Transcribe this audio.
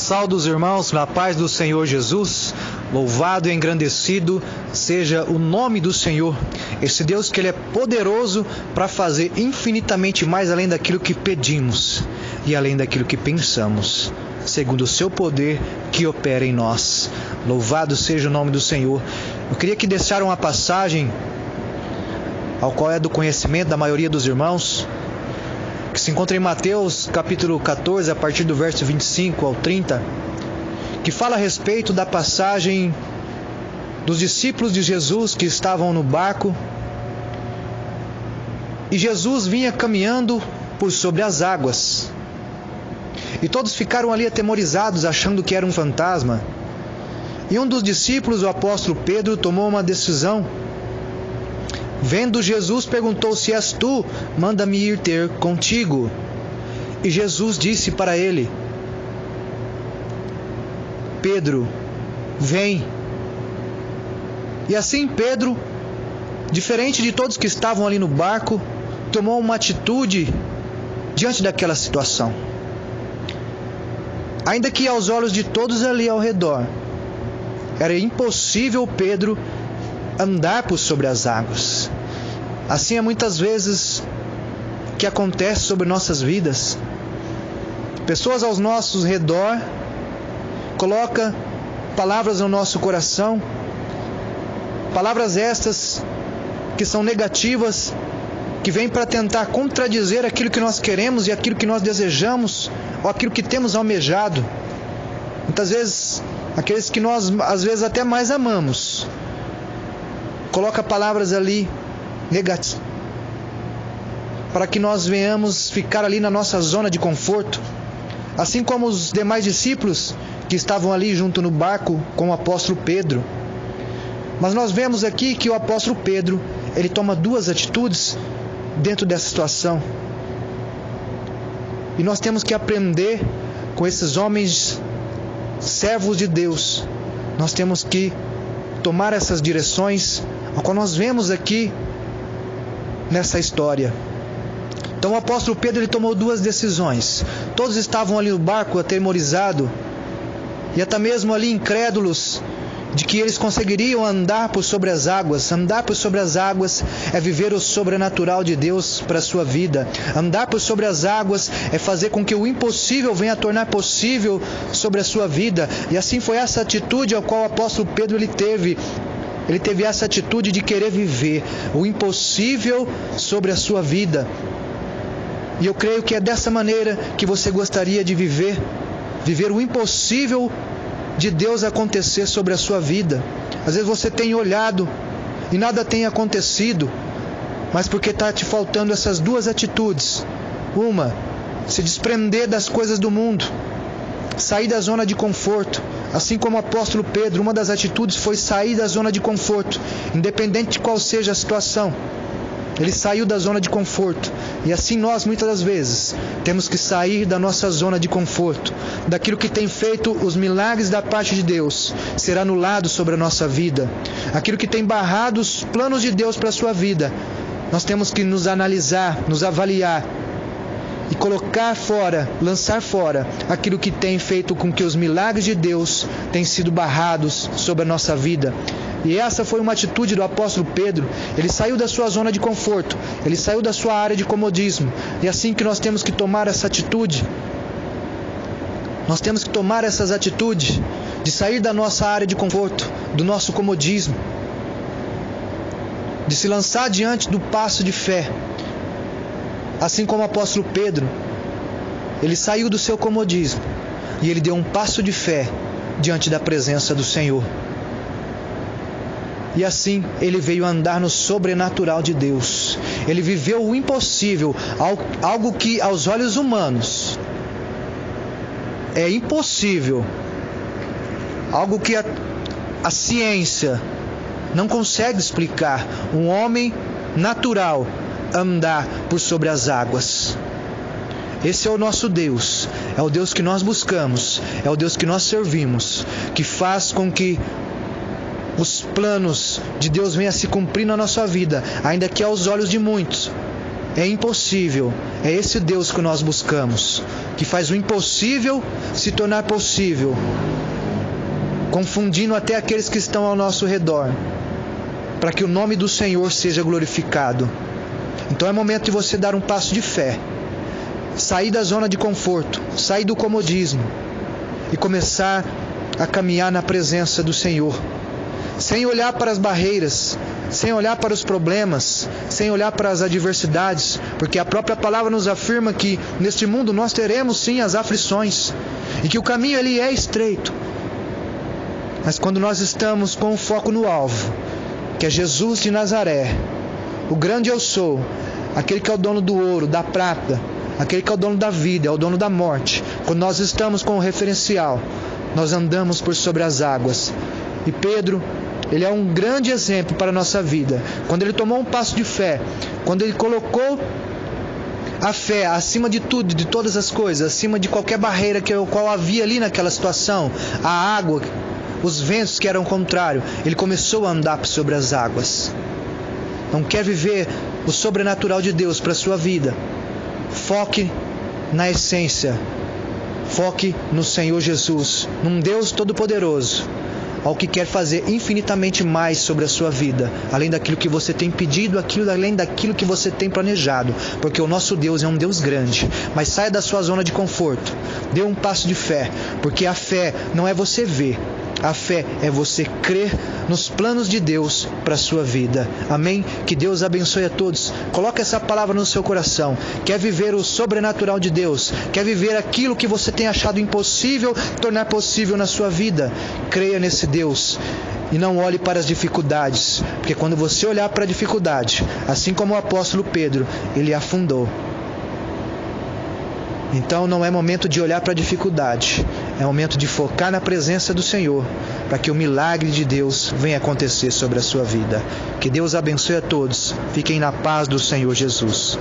Saudos irmãos, na paz do Senhor Jesus, louvado e engrandecido seja o nome do Senhor, esse Deus que Ele é poderoso para fazer infinitamente mais além daquilo que pedimos e além daquilo que pensamos, segundo o seu poder que opera em nós. Louvado seja o nome do Senhor. Eu queria que deixaram uma passagem, ao qual é do conhecimento da maioria dos irmãos, que se encontra em Mateus capítulo 14, a partir do verso 25 ao 30, que fala a respeito da passagem dos discípulos de Jesus que estavam no barco, e Jesus vinha caminhando por sobre as águas, e todos ficaram ali atemorizados, achando que era um fantasma. E um dos discípulos, o apóstolo Pedro, tomou uma decisão. Vendo Jesus, perguntou: se és tu, manda-me ir ter contigo. E Jesus disse para ele: Pedro, vem. E assim Pedro, diferente de todos que estavam ali no barco, tomou uma atitude diante daquela situação. Ainda que aos olhos de todos ali ao redor, era impossível Pedro andar por sobre as águas. Assim é muitas vezes que acontece sobre nossas vidas. Pessoas ao nosso redor colocam palavras no nosso coração, palavras estas que são negativas, que vêm para tentar contradizer aquilo que nós queremos e aquilo que nós desejamos, ou aquilo que temos almejado. Muitas vezes, aqueles que nós às vezes até mais amamos, coloca palavras ali negativas, para que nós venhamos ficar ali na nossa zona de conforto, assim como os demais discípulos que estavam ali junto no barco com o apóstolo Pedro. Mas nós vemos aqui que o apóstolo Pedro, ele toma duas atitudes dentro dessa situação, e nós temos que aprender com esses homens servos de Deus. Nós temos que tomar essas direções, ao qual nós vemos aqui nessa história. Então o apóstolo Pedro, ele tomou duas decisões. Todos estavam ali no barco atemorizados e até mesmo ali incrédulos de que eles conseguiriam andar por sobre as águas. Andar por sobre as águas é viver o sobrenatural de Deus para a sua vida. Andar por sobre as águas é fazer com que o impossível venha a tornar possível sobre a sua vida. E assim foi essa atitude a qual o apóstolo Pedro ele teve. Ele teve essa atitude de querer viver o impossível sobre a sua vida. E eu creio que é dessa maneira que você gostaria de viver o impossível de Deus acontecer sobre a sua vida. Às vezes você tem olhado e nada tem acontecido, mas porque está te faltando essas duas atitudes. Uma, se desprender das coisas do mundo, sair da zona de conforto. Assim como o apóstolo Pedro, uma das atitudes foi sair da zona de conforto, independente de qual seja a situação. Ele saiu da zona de conforto. E assim nós, muitas das vezes, temos que sair da nossa zona de conforto, daquilo que tem feito os milagres da parte de Deus ser anulado sobre a nossa vida, aquilo que tem barrado os planos de Deus para a sua vida. Nós temos que nos analisar, nos avaliar e colocar fora, lançar fora aquilo que tem feito com que os milagres de Deus tenham sido barrados sobre a nossa vida. E essa foi uma atitude do apóstolo Pedro. Ele saiu da sua zona de conforto, ele saiu da sua área de comodismo. E é assim que nós temos que tomar essa atitude. Nós temos que tomar essas atitudes de sair da nossa área de conforto, do nosso comodismo, de se lançar diante do passo de fé. Assim como o apóstolo Pedro, ele saiu do seu comodismo e ele deu um passo de fé diante da presença do Senhor. E assim ele veio andar no sobrenatural de Deus. Ele viveu o impossível, algo que aos olhos humanos é impossível, algo que a ciência não consegue explicar. Um homem natural andar por sobre as águas. Esse é o nosso Deus, é o Deus que nós buscamos, é o Deus que nós servimos, que faz com que os planos de Deus venham a se cumprir na nossa vida, ainda que aos olhos de muitos é impossível. É esse Deus que nós buscamos, que faz o impossível se tornar possível, confundindo até aqueles que estão ao nosso redor, para que o nome do Senhor seja glorificado. Então é momento de você dar um passo de fé, sair da zona de conforto, sair do comodismo e começar a caminhar na presença do Senhor, sem olhar para as barreiras, sem olhar para os problemas, sem olhar para as adversidades, porque a própria palavra nos afirma que neste mundo nós teremos sim as aflições, e que o caminho ele é estreito. Mas quando nós estamos com o foco no alvo, que é Jesus de Nazaré, o grande eu sou, aquele que é o dono do ouro, da prata, aquele que é o dono da vida, é o dono da morte, quando nós estamos com o referencial, nós andamos por sobre as águas. E Pedro, ele é um grande exemplo para a nossa vida. Quando ele tomou um passo de fé, quando ele colocou a fé acima de tudo, de todas as coisas, acima de qualquer barreira qual havia ali naquela situação, a água, os ventos que eram contrários, ele começou a andar sobre as águas. Não quer viver o sobrenatural de Deus para a sua vida? Foque na essência, foque no Senhor Jesus, num Deus Todo-Poderoso, ao que quer fazer infinitamente mais sobre a sua vida, além daquilo que você tem pedido, além daquilo que você tem planejado, porque o nosso Deus é um Deus grande. Mas saia da sua zona de conforto, dê um passo de fé, porque a fé não é você ver, a fé é você crer nos planos de Deus para a sua vida. Amém? Que Deus abençoe a todos. Coloque essa palavra no seu coração. Quer viver o sobrenatural de Deus? Quer viver aquilo que você tem achado impossível, tornar possível na sua vida? Creia nesse Deus e não olhe para as dificuldades, porque quando você olhar para a dificuldade, assim como o apóstolo Pedro, ele afundou. Então não é momento de olhar para a dificuldade, é momento de focar na presença do Senhor, para que o milagre de Deus venha acontecer sobre a sua vida. Que Deus abençoe a todos. Fiquem na paz do Senhor Jesus.